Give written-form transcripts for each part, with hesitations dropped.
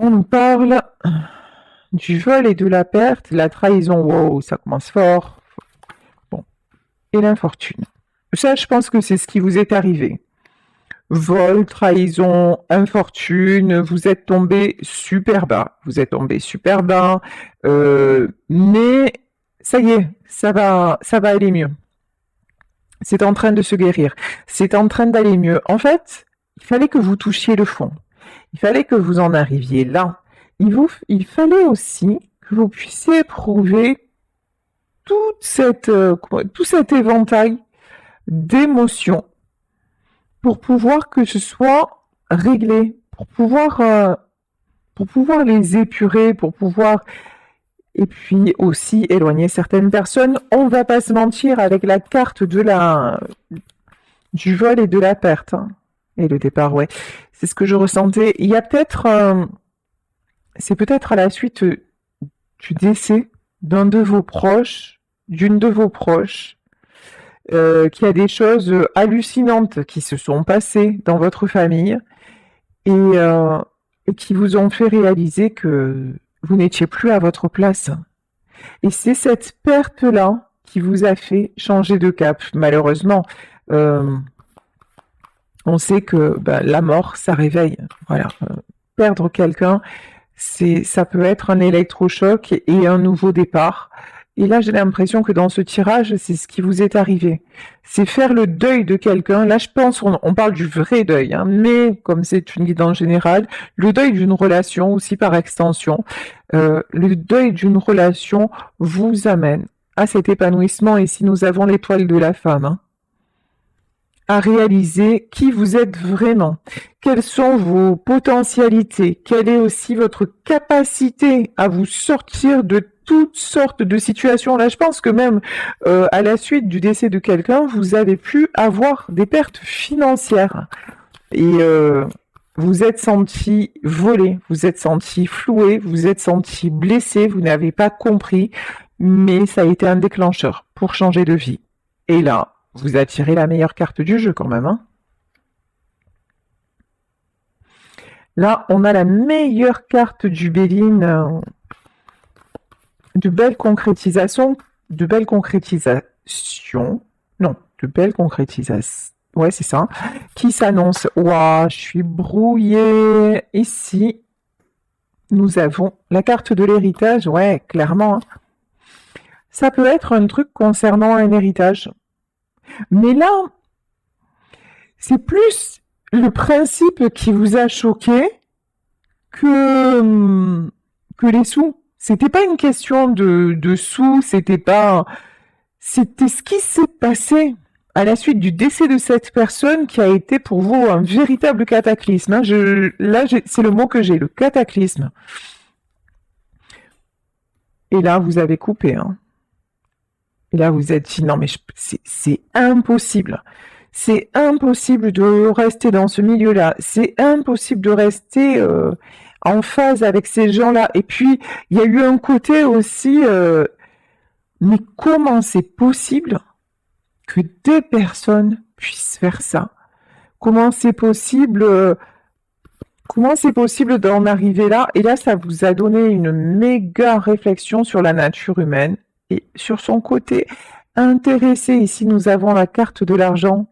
On nous parle du vol et de la perte, la trahison. Wow, ça commence fort. Bon. Et l'infortune. Ça, je pense que c'est ce qui vous est arrivé. Vol, trahison, infortune, vous êtes tombé super bas. Vous êtes tombé super bas. Mais ça y est, ça va aller mieux. C'est en train de se guérir. C'est en train d'aller mieux. En fait, il fallait que vous touchiez le fond. Il fallait que vous en arriviez là. Il fallait aussi que vous puissiez éprouver tout cet éventail d'émotions pour pouvoir que ce soit réglé, pour pouvoir les épurer, pour pouvoir et puis aussi éloigner certaines personnes. On va pas se mentir avec la carte du vol et de la perte. Hein. Et le départ, ouais. C'est ce que je ressentais. Il y a peut-être, c'est peut-être à la suite du décès d'un de vos proches, d'une de vos proches, qu'il y a des choses hallucinantes qui se sont passées dans votre famille et qui vous ont fait réaliser que vous n'étiez plus à votre place. Et c'est cette perte-là qui vous a fait changer de cap. Malheureusement, on sait que la mort, ça réveille. Voilà, perdre quelqu'un, ça peut être un électrochoc et un nouveau départ. Et là, j'ai l'impression que dans ce tirage, c'est ce qui vous est arrivé. C'est faire le deuil de quelqu'un. Là, je pense, on parle du vrai deuil, hein, mais comme c'est une guidance générale, le deuil d'une relation aussi par extension. Le deuil d'une relation vous amène à cet épanouissement. Et si nous avons l'étoile de la femme, hein, à réaliser qui vous êtes vraiment, quelles sont vos potentialités, quelle est aussi votre capacité à vous sortir de toutes sortes de situations. Là, je pense que même à la suite du décès de quelqu'un, vous avez pu avoir des pertes financières et vous êtes senti volé, vous êtes senti floué, vous êtes senti blessé, vous n'avez pas compris, mais ça a été un déclencheur pour changer de vie. Et là, vous a tiré la meilleure carte du jeu quand même. Hein. Là, on a la meilleure carte du Béline. De belles concrétisations. Non, de belles concrétisations. Ouais, c'est ça. Qui s'annonce. Ouah, je suis brouillée. Ici, nous avons la carte de l'héritage. Ouais, clairement. Hein. Ça peut être un truc concernant un héritage. Mais là, c'est plus le principe qui vous a choqué que les sous. C'était pas une question de sous, c'était ce qui s'est passé à la suite du décès de cette personne qui a été pour vous un véritable cataclysme. Hein. C'est le mot que j'ai, le cataclysme. Et là, vous avez coupé. Hein. Et là, vous êtes dit, non, mais c'est impossible. C'est impossible de rester dans ce milieu-là. C'est impossible de rester en phase avec ces gens-là. Et puis, il y a eu un côté aussi, mais comment c'est possible que deux personnes puissent faire ça? Comment c'est possible d'en arriver là? Et là, ça vous a donné une méga réflexion sur la nature humaine et sur son côté intéressé. Ici, nous avons la carte de l'argent.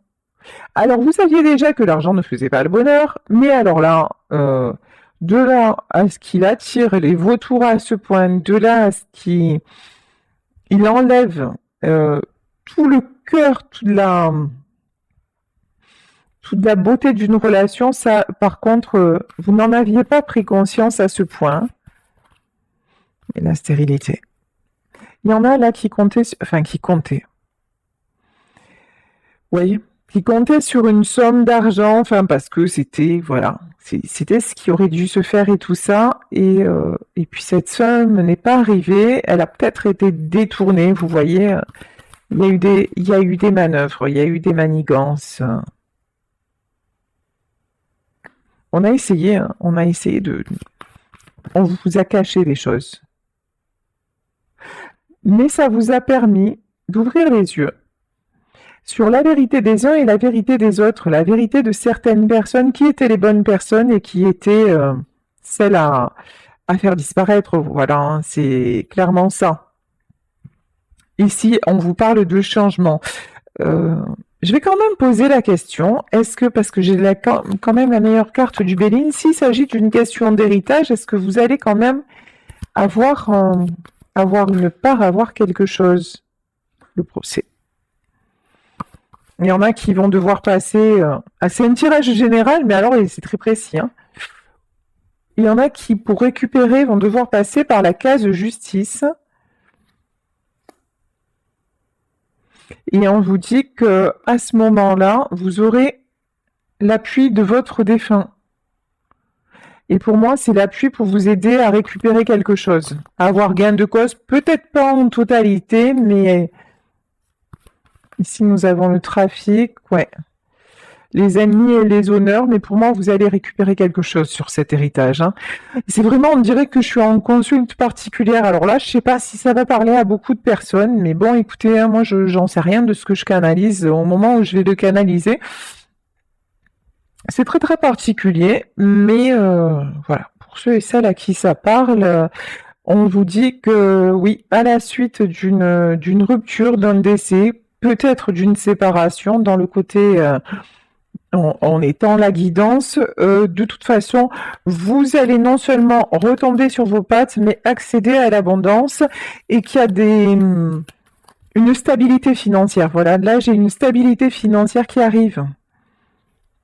Alors, vous saviez déjà que l'argent ne faisait pas le bonheur, mais alors là, de là à ce qu'il attire les vautours à ce point, de là à ce qu'il enlève tout le cœur, toute la beauté d'une relation, ça, par contre, vous n'en aviez pas pris conscience à ce point. Et la stérilité. Il y en a là qui comptaient, oui, qui comptaient sur une somme d'argent, parce que c'était, voilà, c'était ce qui aurait dû se faire et tout ça, et puis cette somme n'est pas arrivée, elle a peut-être été détournée, vous voyez, il y a eu des manœuvres, il y a eu des manigances. On a essayé on vous a caché les choses. Mais ça vous a permis d'ouvrir les yeux sur la vérité des uns et la vérité des autres, la vérité de certaines personnes qui étaient les bonnes personnes et qui étaient celle à faire disparaître. Voilà, hein, c'est clairement ça. Ici, on vous parle de changement. Je vais quand même poser la question, est-ce que, parce que j'ai quand même la meilleure carte du Béline, s'il s'agit d'une question d'héritage, est-ce que vous allez quand même avoir, avoir une part, avoir quelque chose? Le procès. Il y en a qui vont devoir passer... c'est un tirage général, mais alors c'est très précis. Hein. Il y en a qui, pour récupérer, vont devoir passer par la case justice. Et on vous dit que à ce moment-là, vous aurez l'appui de votre défunt. Et pour moi, c'est l'appui pour vous aider à récupérer quelque chose, à avoir gain de cause, peut-être pas en totalité, mais ici nous avons le trafic, ouais. Les ennemis et les honneurs, mais pour moi, vous allez récupérer quelque chose sur cet héritage. Hein. C'est vraiment, on dirait que je suis en consulte particulière. Alors là, je sais pas si ça va parler à beaucoup de personnes, mais bon, écoutez, hein, moi, j'en sais rien de ce que je canalise au moment où je vais le canaliser. C'est très très particulier, mais voilà, pour ceux et celles à qui ça parle, on vous dit que oui, à la suite d'une rupture, d'un décès, peut-être d'une séparation, dans le côté en étant la guidance, de toute façon, vous allez non seulement retomber sur vos pattes, mais accéder à l'abondance et qu'il y a une stabilité financière. Voilà, là j'ai une stabilité financière qui arrive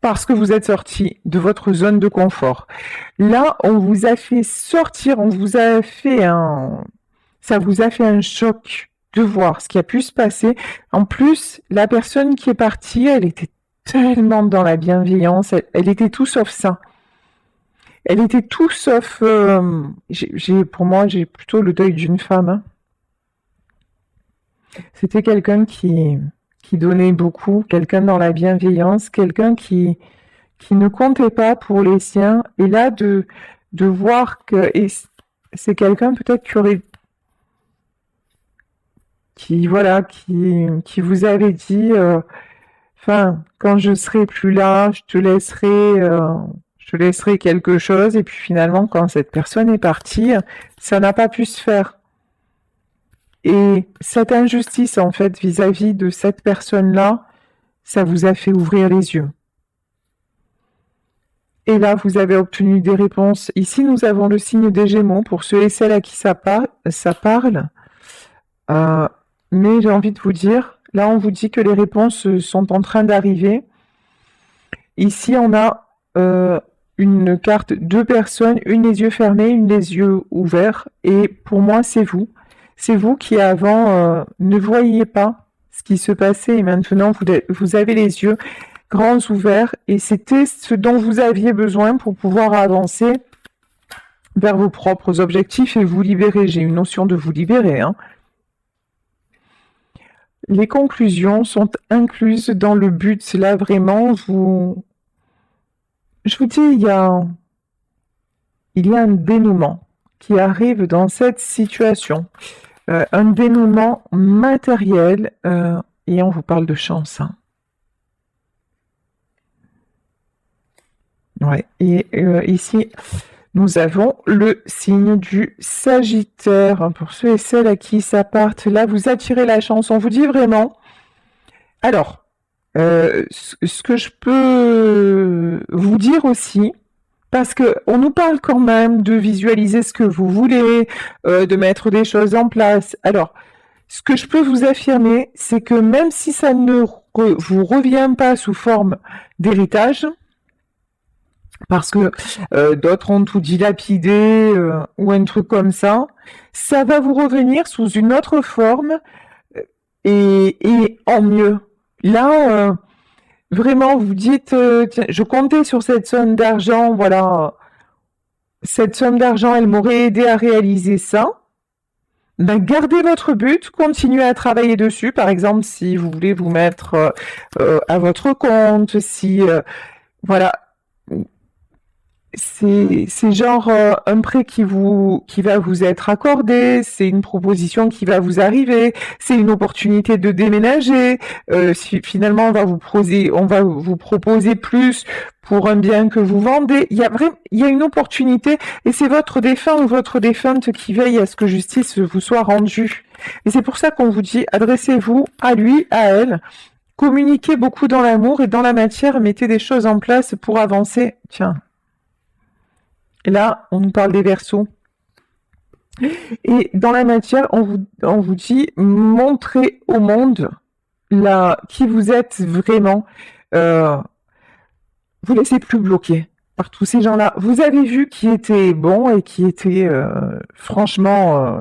parce que vous êtes sorti de votre zone de confort. Là, on vous a fait sortir, on vous a fait ça vous a fait un choc de voir ce qui a pu se passer. En plus, la personne qui est partie, elle était tellement dans la bienveillance, elle était tout sauf ça. Elle était tout sauf... pour moi, j'ai plutôt le deuil d'une femme. Hein. C'était quelqu'un qui donnait beaucoup, quelqu'un dans la bienveillance, quelqu'un qui ne comptait pas pour les siens. Et là, de voir que c'est quelqu'un peut-être qui vous avait dit, quand je serai plus là, je te laisserai quelque chose. Et puis finalement, quand cette personne est partie, ça n'a pas pu se faire. Et cette injustice, en fait, vis-à-vis de cette personne-là, ça vous a fait ouvrir les yeux. Et là, vous avez obtenu des réponses. Ici, nous avons le signe des Gémeaux pour ceux et celles à qui ça parle. Mais j'ai envie de vous dire, là, on vous dit que les réponses sont en train d'arriver. Ici, on a une carte, 2 personnes, une les yeux fermés, une les yeux ouverts. Et pour moi, c'est vous. C'est vous qui avant ne voyiez pas ce qui se passait et maintenant vous avez les yeux grands ouverts et c'était ce dont vous aviez besoin pour pouvoir avancer vers vos propres objectifs et vous libérer. J'ai une notion de vous libérer. Hein. Les conclusions sont incluses dans le but. Là, vraiment, je vous dis, il y a un dénouement qui arrive dans cette situation. Un dénouement matériel, et on vous parle de chance. Hein. Ouais. Et ici, nous avons le signe du Sagittaire. Pour ceux et celles à qui ça parte, là, vous attirez la chance. On vous dit vraiment. Alors, ce que je peux vous dire aussi, parce qu'on nous parle quand même de visualiser ce que vous voulez, de mettre des choses en place. Alors, ce que je peux vous affirmer, c'est que même si ça ne vous revient pas sous forme d'héritage, parce que d'autres ont tout dilapidé ou un truc comme ça va vous revenir sous une autre forme et en mieux. Là, vraiment, vous dites, tiens, je comptais sur cette somme d'argent, voilà, cette somme d'argent, elle m'aurait aidé à réaliser ça. Ben, gardez votre but, continuez à travailler dessus. Par exemple, si vous voulez vous mettre à votre compte, si voilà, c'est genre un prêt qui va vous être accordé, c'est une proposition qui va vous arriver, c'est une opportunité de déménager. Finalement, on va vous proposer plus pour un bien que vous vendez. Il y a une opportunité et c'est votre défunt ou votre défunte qui veille à ce que justice vous soit rendue. Et c'est pour ça qu'on vous dit, adressez-vous à lui, à elle. Communiquez beaucoup dans l'amour et dans la matière, mettez des choses en place pour avancer. Tiens. Et là, on nous parle des Verseaux. Et dans la matière, on vous dit, montrez au monde qui vous êtes vraiment. Vous laissez plus bloquer par tous ces gens-là. Vous avez vu qui était bon et qui était franchement,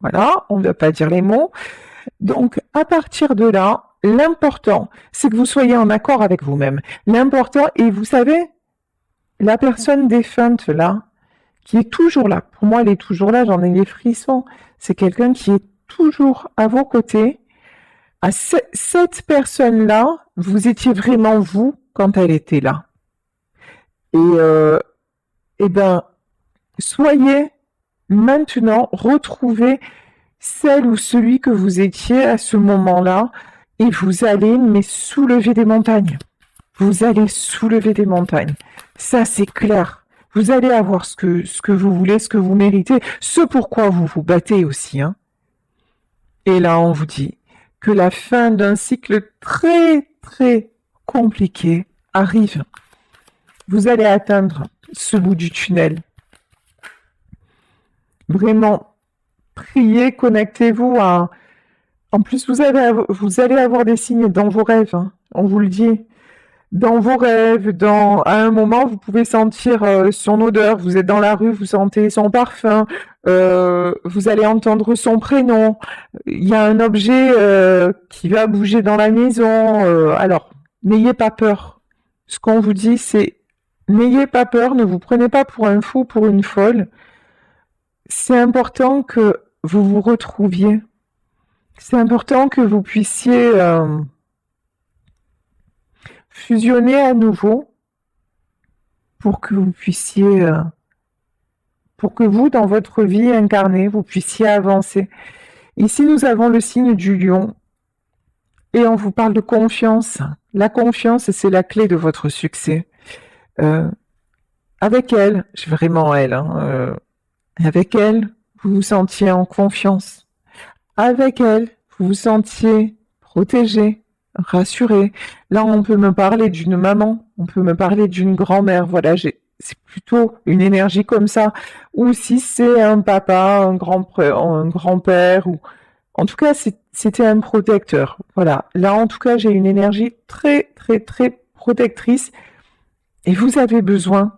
voilà, on ne va pas dire les mots. Donc, à partir de là, l'important, c'est que vous soyez en accord avec vous-même. L'important, et vous savez, la personne défunte là, qui est toujours là, pour moi elle est toujours là, j'en ai les frissons, c'est quelqu'un qui est toujours à vos côtés. Cette personne-là, vous étiez vraiment vous quand elle était là. Et ben, soyez maintenant, retrouvez celle ou celui que vous étiez à ce moment-là, et vous allez mais soulever des montagnes. Vous allez soulever des montagnes. Ça, c'est clair. Vous allez avoir ce que vous voulez, ce que vous méritez, ce pourquoi vous vous battez aussi. Hein. Et là, on vous dit que la fin d'un cycle très, très compliqué arrive. Vous allez atteindre ce bout du tunnel. Vraiment, priez, connectez-vous à... En plus, vous allez avoir des signes dans vos rêves, hein, on vous le dit. Dans vos rêves, à un moment, vous pouvez sentir son odeur. Vous êtes dans la rue, vous sentez son parfum. Vous allez entendre son prénom. Il y a un objet qui va bouger dans la maison. Alors, n'ayez pas peur. Ce qu'on vous dit, c'est n'ayez pas peur. Ne vous prenez pas pour un fou, pour une folle. C'est important que vous vous retrouviez. C'est important que vous puissiez fusionner à nouveau pour que vous puissiez, pour que vous, dans votre vie incarnée, vous puissiez avancer. Ici, nous avons le signe du lion et on vous parle de confiance. La confiance, c'est la clé de votre succès. Avec elle, vraiment elle, hein, avec elle, vous vous sentiez en confiance. Avec elle, vous vous sentiez protégé, rassuré. Là, on peut me parler d'une maman, on peut me parler d'une grand-mère. Voilà, c'est plutôt une énergie comme ça. Ou si c'est un papa, un grand-père, ou en tout cas, c'était un protecteur. Voilà. Là, en tout cas, j'ai une énergie très, très, très protectrice. Et vous avez besoin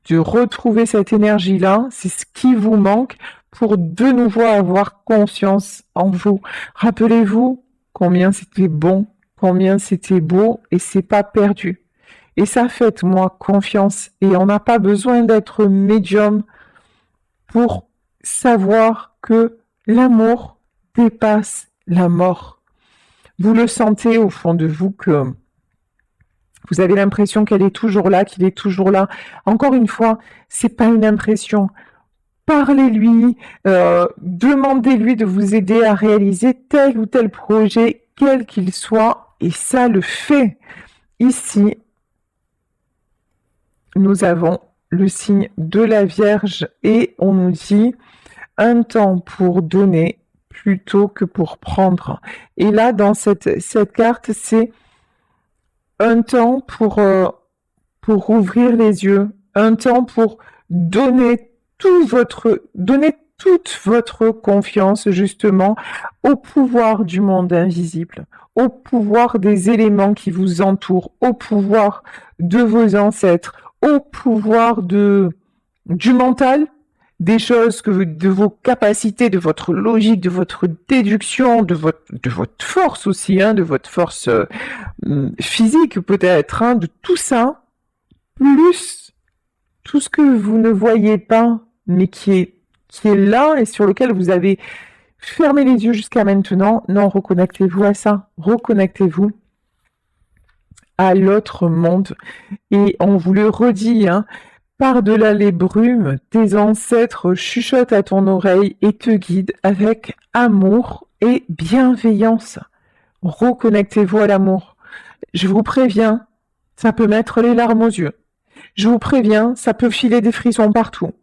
de retrouver cette énergie-là. C'est ce qui vous manque pour de nouveau avoir confiance en vous. Rappelez-vous combien c'était bon, combien c'était beau et c'est pas perdu. Et ça, faites-moi confiance. Et on n'a pas besoin d'être médium pour savoir que l'amour dépasse la mort. Vous le sentez au fond de vous que vous avez l'impression qu'elle est toujours là, qu'il est toujours là. Encore une fois, c'est pas une impression. Parlez-lui, demandez-lui de vous aider à réaliser tel ou tel projet, quel qu'il soit, et ça le fait. Ici, nous avons le signe de la Vierge et on nous dit un temps pour donner plutôt que pour prendre. Et là, dans cette carte, c'est un temps pour ouvrir les yeux, un temps pour donner toute votre confiance justement au pouvoir du monde invisible, au pouvoir des éléments qui vous entourent, au pouvoir de vos ancêtres, au pouvoir du mental, des choses de vos capacités, de votre logique, de votre déduction, de votre force aussi, hein, de votre force physique peut-être, hein, de tout ça, plus tout ce que vous ne voyez pas, mais qui est là et sur lequel vous avez fermé les yeux jusqu'à maintenant. Non, reconnectez-vous à ça. Reconnectez-vous à l'autre monde. Et on vous le redit, hein, Par-delà les brumes, tes ancêtres chuchotent à ton oreille et te guident avec amour et bienveillance. Reconnectez-vous à l'amour. Je vous préviens, ça peut mettre les larmes aux yeux. Je vous préviens, ça peut filer des frissons partout.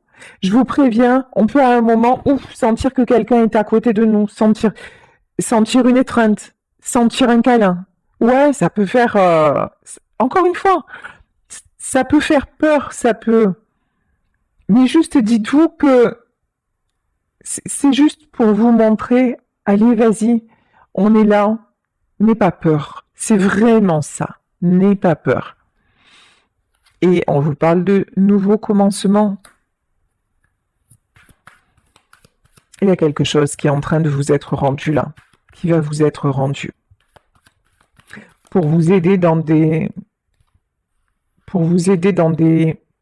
Je vous préviens, on peut à un moment sentir que quelqu'un est à côté de nous, sentir une étreinte, sentir un câlin. Ouais, ça peut faire... encore une fois, ça peut faire peur, ça peut... Mais juste dites-vous que c'est juste pour vous montrer, allez, vas-y, on est là, n'aie pas peur. C'est vraiment ça, n'aie pas peur. Et on vous parle de nouveaux commencements. Il y a quelque chose qui est en train de vous être rendu là, qui va vous être rendu. Pour vous aider dans des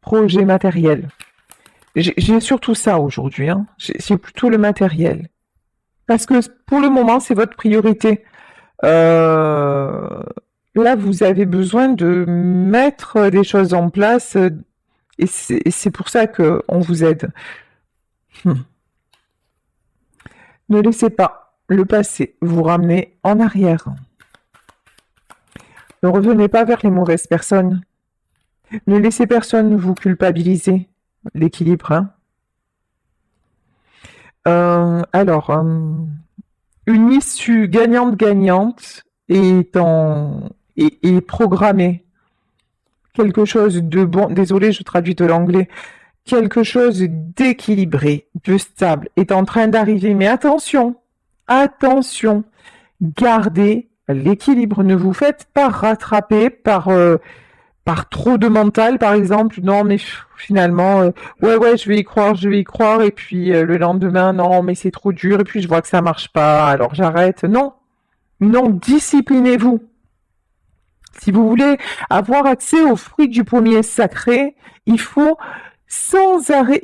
projets matériels. J'ai surtout ça aujourd'hui, hein. C'est plutôt le matériel. Parce que pour le moment, c'est votre priorité. Là, vous avez besoin de mettre des choses en place et c'est pour ça qu'on vous aide. Ne laissez pas le passé vous ramener en arrière. Ne revenez pas vers les mauvaises personnes. Ne laissez personne vous culpabiliser. L'équilibre, hein. Une issue gagnante-gagnante est programmée. Quelque chose de bon, désolé, je traduis de l'anglais, quelque chose d'équilibré, de stable est en train d'arriver. Mais attention, gardez l'équilibre. Ne vous faites pas rattraper par trop de mental, par exemple. Non, mais finalement, ouais, je vais y croire, et puis le lendemain, non, mais c'est trop dur, et puis je vois que ça marche pas, alors j'arrête. Non, disciplinez-vous. Si vous voulez avoir accès aux fruits du pommier sacré, il faut sans arrêt,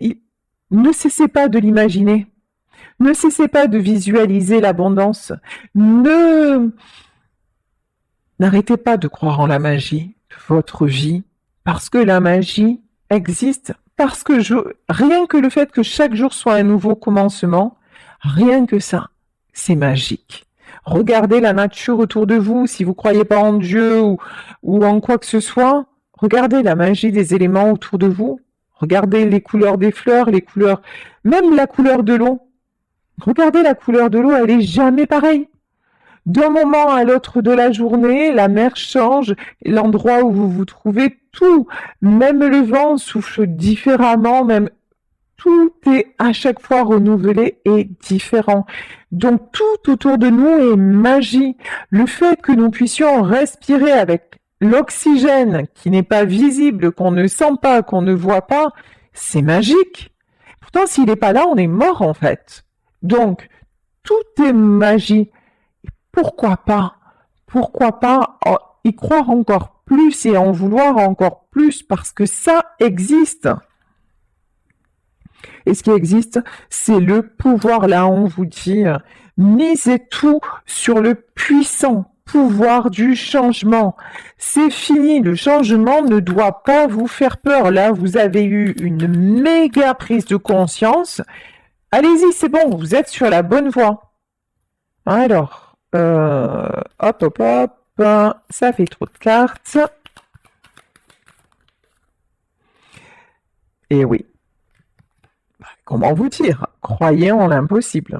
ne cessez pas de l'imaginer. Ne cessez pas de visualiser l'abondance. N'arrêtez pas de croire en la magie de votre vie, parce que la magie existe, parce que rien que le fait que chaque jour soit un nouveau commencement, rien que ça, c'est magique. Regardez la nature autour de vous, si vous ne croyez pas en Dieu ou en quoi que ce soit, regardez la magie des éléments autour de vous, regardez les couleurs des fleurs, même la couleur de l'eau. Regardez la couleur de l'eau, elle est jamais pareille. D'un moment à l'autre de la journée, la mer change, l'endroit où vous vous trouvez, tout, même le vent souffle différemment, même tout est à chaque fois renouvelé et différent. Donc tout autour de nous est magie. Le fait que nous puissions respirer avec l'oxygène qui n'est pas visible, qu'on ne sent pas, qu'on ne voit pas, c'est magique. Pourtant, s'il n'est pas là, on est mort en fait. Donc, tout est magie. Pourquoi pas y croire encore plus et en vouloir encore plus parce que ça existe. Et ce qui existe, c'est le pouvoir. Là, on vous dit, misez tout sur le puissant pouvoir du changement. C'est fini, le changement ne doit pas vous faire peur. Là, vous avez eu une méga prise de conscience. Allez-y, c'est bon, vous êtes sur la bonne voie. Alors, hop, ça fait trop de cartes. Et oui. Comment vous dire? Croyez en l'impossible.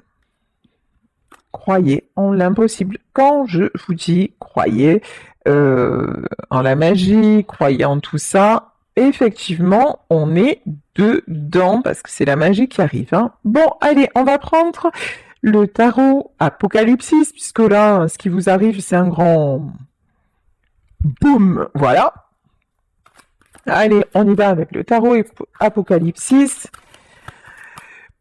Croyez en l'impossible. Quand je vous dis croyez en la magie, croyez en tout ça, effectivement, on est dedans parce que c'est la magie qui arrive, hein. Bon, allez, on va prendre le tarot Apocalypsis, puisque là, ce qui vous arrive, c'est un grand boum, voilà. Allez, on y va avec le tarot Apocalypsis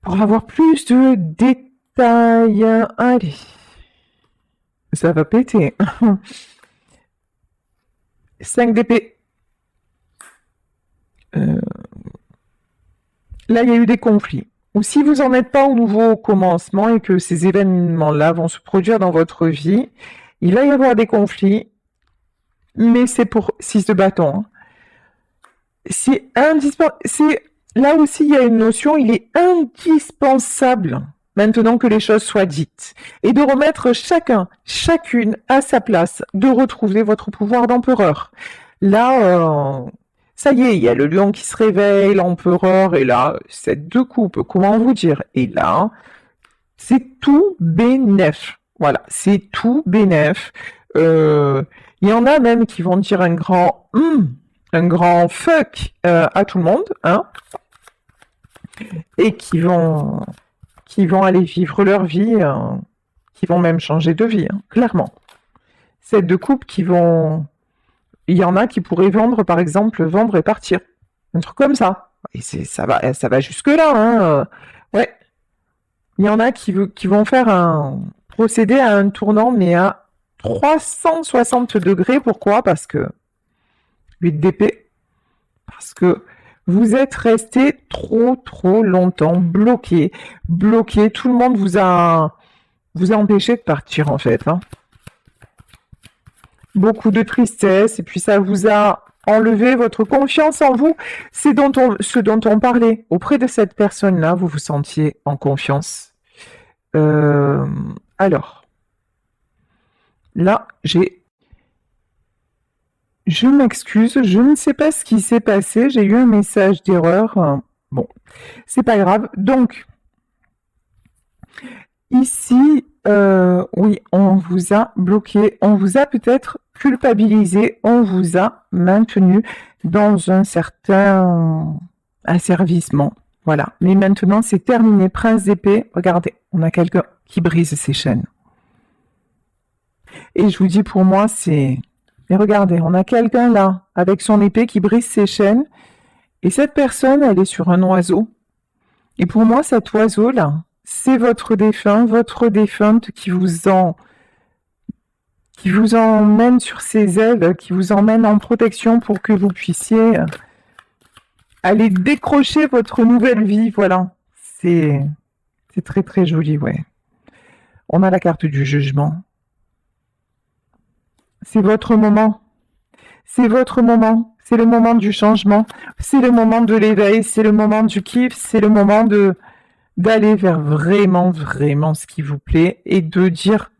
pour avoir plus de détails. Allez, ça va péter. 5 d'épée. Là, il y a eu des conflits. Ou si vous n'en êtes pas au nouveau commencement et que ces événements-là vont se produire dans votre vie, il va y avoir des conflits, mais c'est pour 6 de bâton. C'est indispensable. Là aussi, il y a une notion, il est indispensable, maintenant que les choses soient dites, et de remettre chacun, chacune à sa place, de retrouver votre pouvoir d'empereur. Là, ça y est, il y a le lion qui se réveille, l'empereur est là, c'est deux coupes, comment vous dire? Et là, c'est tout bénef. Voilà, c'est tout bénef. Il y en a même qui vont dire un grand fuck à tout le monde, hein, et qui vont aller vivre leur vie, qui vont même changer de vie, hein, clairement. C'est deux couples qui vont... Il y en a qui pourraient vendre, par exemple, vendre et partir. Un truc comme ça. Et ça va jusque-là, hein. Ouais. Il y en a qui vont procéder à un tournant, mais à 360 degrés. Pourquoi? Parce que 8 d'épée. Parce que vous êtes resté trop longtemps bloqué. Tout le monde vous a empêché de partir, en fait, hein. Beaucoup de tristesse, et puis ça vous a enlevé votre confiance en vous. C'est ce dont on parlait. Auprès de cette personne-là, vous vous sentiez en confiance. Alors, là, je m'excuse, je ne sais pas ce qui s'est passé, j'ai eu un message d'erreur. Bon, c'est pas grave. Donc, ici, oui, on vous a bloqué, on vous a peut-être culpabilisé, on vous a maintenu dans un certain asservissement. Voilà. Mais maintenant, c'est terminé. Prince d'épée, regardez, on a quelqu'un qui brise ses chaînes. Et je vous dis, pour moi, c'est... Mais regardez, on a quelqu'un là, avec son épée qui brise ses chaînes. Et cette personne, elle est sur un oiseau. Et pour moi, cet oiseau-là, c'est votre défunte qui vous emmène sur ses ailes, qui vous emmène en protection pour que vous puissiez aller décrocher votre nouvelle vie. Voilà. C'est très joli, ouais. On a la carte du jugement. C'est votre moment. C'est votre moment. C'est le moment du changement. C'est le moment de l'éveil. C'est le moment du kiff. C'est le moment d'aller vers vraiment ce qui vous plaît et de dire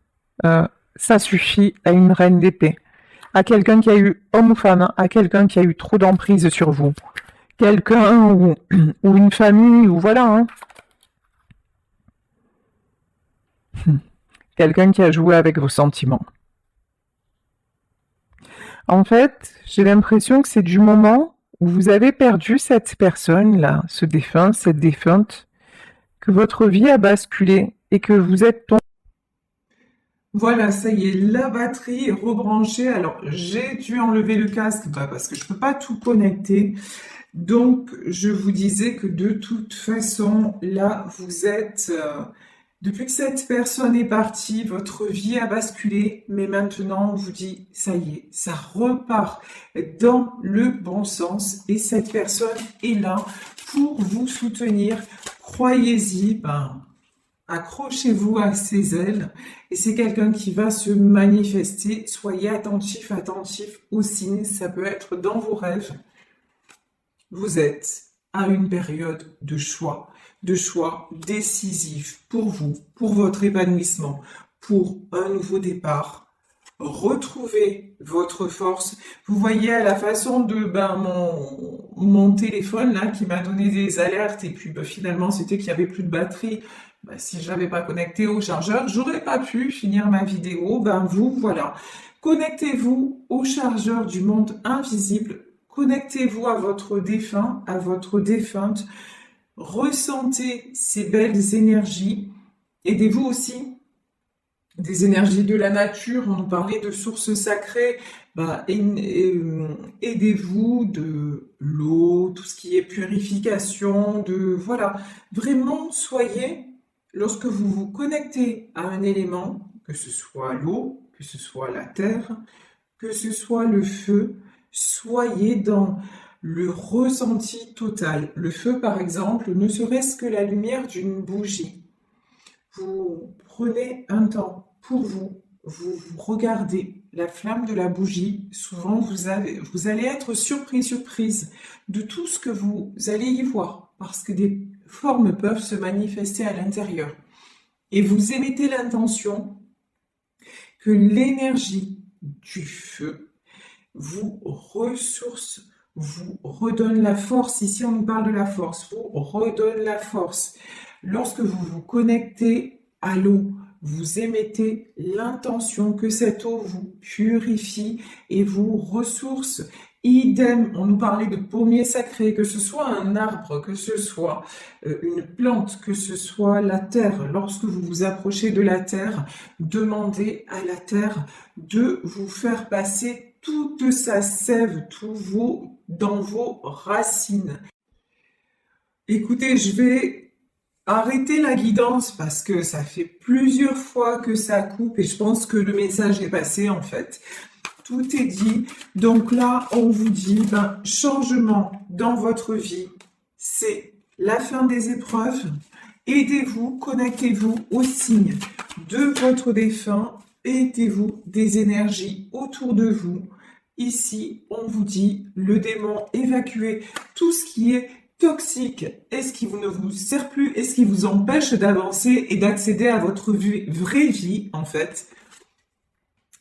ça suffit à une reine d'épée, à quelqu'un qui a eu, homme ou femme, à quelqu'un qui a eu trop d'emprise sur vous, quelqu'un ou une famille, ou voilà, hein. Quelqu'un qui a joué avec vos sentiments. En fait, j'ai l'impression que c'est du moment où vous avez perdu cette personne-là, ce défunt, cette défunte, que votre vie a basculé et que vous êtes tombé. Voilà, ça y est, la batterie est rebranchée. Alors, j'ai dû enlever le casque parce que je ne peux pas tout connecter. Donc, je vous disais que de toute façon, là, vous êtes... depuis que cette personne est partie, votre vie a basculé, mais maintenant, on vous dit, ça y est, ça repart dans le bon sens. Et cette personne est là pour vous soutenir. Croyez-y, accrochez-vous à ses ailes et c'est quelqu'un qui va se manifester. Soyez attentif aux signes, ça peut être dans vos rêves. Vous êtes à une période de choix décisif pour vous, pour votre épanouissement, pour un nouveau départ. Retrouvez votre force. Vous voyez à la façon de mon téléphone là qui m'a donné des alertes et puis finalement c'était qu'il y avait plus de batterie. Si je l'avais pas connecté au chargeur, j'aurais pas pu finir ma vidéo. Vous voilà. Connectez-vous au chargeur du monde invisible. Connectez-vous à votre défunt, à votre défunte. Ressentez ces belles énergies. Aidez-vous aussi des énergies de la nature, on nous parlait de sources sacrées, aidez-vous de l'eau, tout ce qui est purification, voilà, vraiment soyez, lorsque vous vous connectez à un élément, que ce soit l'eau, que ce soit la terre, que ce soit le feu, soyez dans le ressenti total. Le feu, par exemple, ne serait-ce que la lumière d'une bougie. Vous prenez un temps pour vous, vous regardez la flamme de la bougie, souvent vous allez être surprise de tout ce que vous allez y voir, parce que des formes peuvent se manifester à l'intérieur. Et vous émettez l'intention que l'énergie du feu vous ressource, vous redonne la force. Ici, on nous parle de la force, vous redonne la force. Lorsque vous vous connectez à l'eau, vous émettez l'intention que cette eau vous purifie et vous ressource. Idem, on nous parlait de pommier sacré, que ce soit un arbre, que ce soit une plante, que ce soit la terre. Lorsque vous vous approchez de la terre, demandez à la terre de vous faire passer toute sa sève, dans vos racines. Écoutez, je vais arrêter la guidance parce que ça fait plusieurs fois que ça coupe et je pense que le message est passé en fait. Tout est dit. Donc là, on vous dit, changement dans votre vie, c'est la fin des épreuves. Aidez-vous, connectez-vous aux signes de votre défunt. Aidez-vous des énergies autour de vous. Ici, on vous dit, le démon, évacuez tout ce qui est toxique. Est-ce qui ne vous sert plus? Est-ce qui vous empêche d'avancer et d'accéder à votre vraie vie, en fait?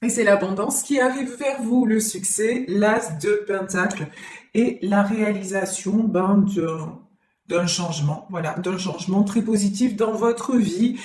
Et c'est l'abondance qui arrive vers vous, le succès, l'as de Pentacle et la réalisation d'un changement, voilà, d'un changement très positif dans votre vie.